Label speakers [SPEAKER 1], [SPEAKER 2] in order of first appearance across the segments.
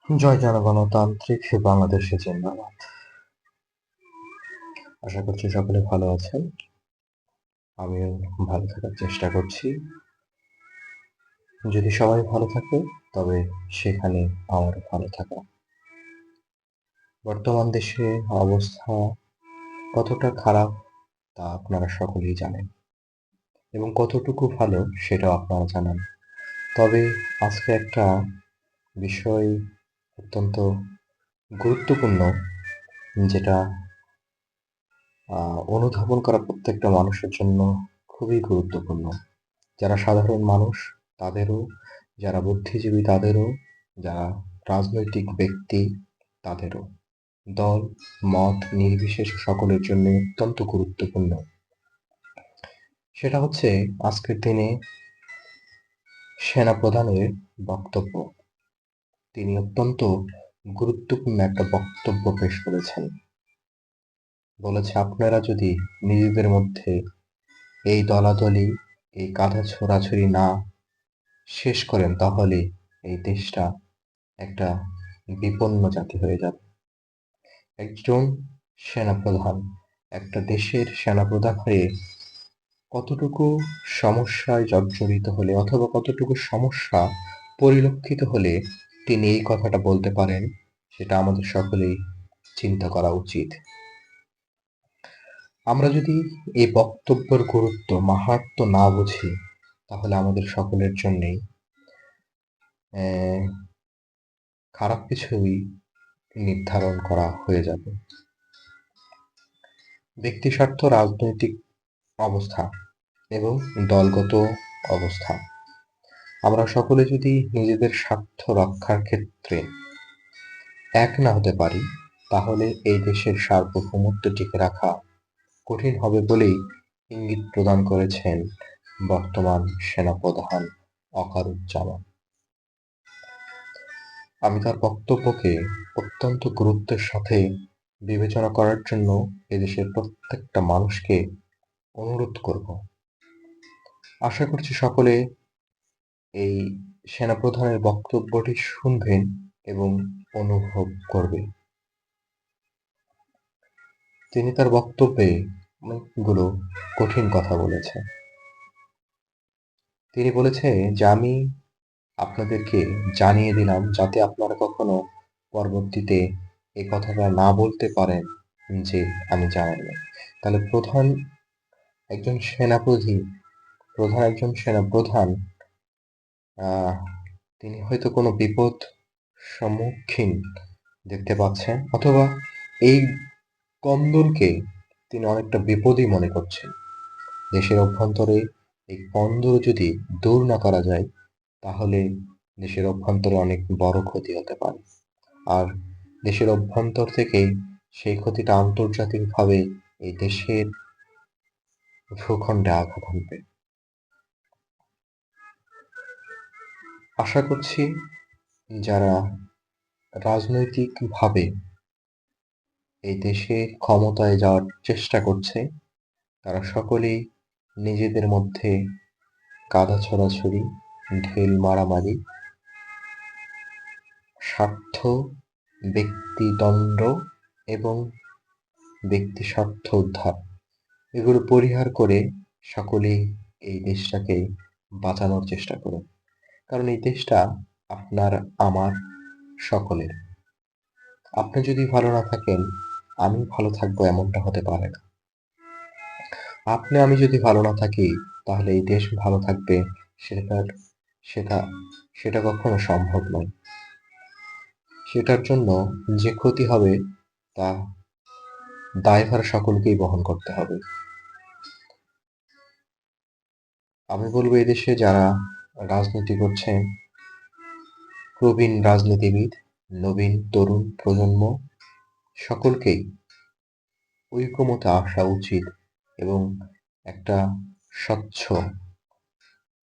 [SPEAKER 1] জয় জনগণতান্ত্রিক বাংলাদেশে জিন্দাবাদ। আশা করছি সকলে ভালো আছেন। আমিও ভালো থাকার চেষ্টা করছি। যদি সবাই ভালো থাকে তবে সেখানে আমারও ভালো থাকা। বর্তমান দেশে অবস্থা কতটা খারাপ তা আপনারা সকলেই জানেন, এবং কতটুকু ভালো সেটাও আপনারা জানেন। তবে আজকে একটা বিষয় অত্যন্ত গুরুত্বপূর্ণ, যেটা অনুধাবন করা প্রত্যেকটা মানুষের জন্য খুবই গুরুত্বপূর্ণ। যারা সাধারণ মানুষ তাদেরও, যারা বুদ্ধিজীবী তাদেরও, যারা রাজনৈতিক ব্যক্তি তাদেরও, দল মত নির্বিশেষে সকলের জন্য অত্যন্ত গুরুত্বপূর্ণ। সেটা হচ্ছে আজকের দিনে সেনাপ্রধানের বক্তব্য। তিনি অত্যন্ত গুরুত্বপূর্ণ একটা বক্তব্য পেশ করেছেন। বলেছে, আপনারা যদি নিজেদের মধ্যে এই দলাদলি, এই কাঁধা ছোড়াছুড়ি না শেষ করেন তাহলে এই দেশটা একটা বিপন্ন জাতি হয়ে যাবে। একজন সেনাপ্রধান, একটা দেশের সেনাপ্রধান হয়ে কতটুকু সমস্যায় জর্জরিত হলে অথবা কতটুকু সমস্যা পরিলক্ষিত হলে তিনি এই কথাটা বলতে পারেন, সেটা আমাদের সকলেই চিন্তা করা উচিত। আমরা যদি এই বক্তব্যের গুরুত্ব মাহাত্ম্য না বুঝি তাহলে আমাদের সকলের জন্যেই খারাপ কিছুই নির্ধারণ করা হয়ে যাবে। ব্যক্তিস্বার্থ, রাজনৈতিক অবস্থা এবং দলগত অবস্থা, আমরা সকলে যদি নিজেদের স্বার্থ রক্ষার ক্ষেত্রে এক না হতে পারি তাহলে এই দেশের সার্বভৌমত্ব টিকে রাখা কঠিন হবে বলেই ইঙ্গিত প্রদান করেছেন বর্তমান সেনাপ্রধান ওয়াকারুজ্জামান। আমি তার বক্তব্যকে অত্যন্ত গুরুত্বের সাথে বিবেচনা করার জন্য এদেশের প্রত্যেকটা মানুষকে অনুরোধ করব। আশা করছি সকলে এই সেনাপ্রধানের বক্তব্যটি শুনবেন এবং অনুভব করবে। তিনি তার বক্তব্যে অনেকগুলো কঠিন কথা বলেছে। তিনি বলেছে যে আমি আপনাদেরকে জানিয়ে দিলাম যাতে আপনারা কখনো পরবর্তীতে এই কথাটা না বলতে পারেন যে আমি জানাইনি। তাহলে একজন সেনাপ্রধান তিনি হয়তো কোনো বিপদ সম্মুখীন দেখতে পাচ্ছেন, অথবা এই কন্দলকে তিনি অনেকটা বিপদই মনে করছেন। দেশের অভ্যন্তরে এই কন্দল যদি দূর না করা যায় তাহলে দেশের অভ্যন্তরে অনেক বড় ক্ষতি হতে পারে, আর দেশের অভ্যন্তর থেকেই সেই ক্ষতিটা আন্তর্জাতিকভাবে এই দেশের ভূখণ্ডে আঘাত হানবে। আশা করছি যারা রাজনৈতিকভাবে এই দেশে ক্ষমতায় যাওয়ার চেষ্টা করছে তারা সকলেই নিজেদের মধ্যে কাদা ছোড়াছুড়ি, ঢেল মারামারি, স্বার্থ, ব্যক্তিদণ্ড এবং ব্যক্তি স্বার্থ উদ্ধার, এগুলো পরিহার করে সকলেই এই দেশটাকে বাঁচানোর চেষ্টা করুন। কারণ এই দেশটা আপনার, আমার, সকলের। আপনি যদি ভালো না থাকেন আমি ভালো থাকবো এমনটা হতে পারে না। আপনি আমি যদি ভালো না থাকি তাহলে এই দেশ ভালো থাকবে সেটার সেটা সেটা কখনো সম্ভব নয়। সেটার জন্য যে ক্ষতি হবে তা দায়ভার সকলকেই বহন করতে হবে। আমি বলবো এদেশে যারা রাজনীতি করছেন, প্রবীণ রাজনীতিবিদ, নবীন তরুণ প্রজন্ম, সকলকেই ঐকমত্যে আসা উচিত এবং একটা স্বচ্ছ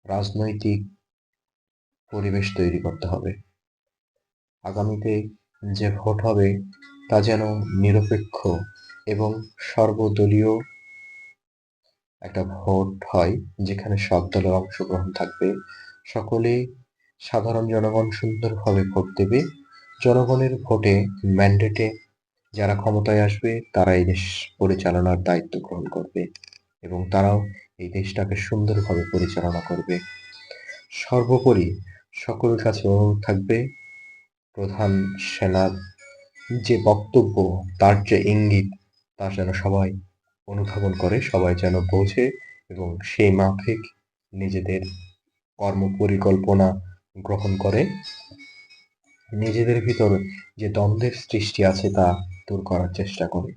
[SPEAKER 1] রাজনৈতিক পরিবেশ তৈরি করতে হবে। আগামীতে যে ভোট হবে তা যেন নিরপেক্ষ এবং সর্বদলীয় একটা ভোট হয়, যেখানে সব দলের অংশগ্রহণ থাকবে। সকলে, সাধারণ জনগণ সুন্দরভাবে ভোট দেবে। জনগণের ভোটে ম্যান্ডেটে যারা ক্ষমতায় আসবে তারা এই দেশ পরিচালনার দায়িত্ব গ্রহণ করবে এবং তারাও এই দেশটাকে সুন্দরভাবে পরিচালনা করবে। সর্বোপরি সকলের কাছে অনুরোধ থাকবে, প্রধান সেনার যে বক্তব্য, তার যে ইঙ্গিত, তা যেন সবাই অনুধাবন করে, সবাই যেন বোঝে এবং সেই মাফিক নিজেদের কর্মপরিকল্পনা গ্রহণ করে, নিজেদের ভিতর যে দ্বন্দ্বের সৃষ্টি আছে তা দূর করার চেষ্টা করে।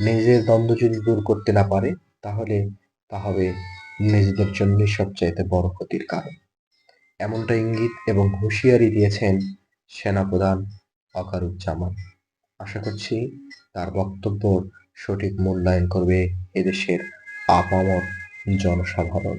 [SPEAKER 1] নিজের দ্বন্দ্ব যদি দূর করতে না পারে তাহলে তা হবে নিজেদের জন্যই সবচাইতে বড় ক্ষতির কারণ। এমনটা ইঙ্গিত এবং হুঁশিয়ারি দিয়েছেন সেনাপ্রধান ওয়াকারুজ্জামান। আশা করছি তার বক্তব্যর সঠিক মূল্যায়ন করবে এদেশের আপামর জনসাধারণ।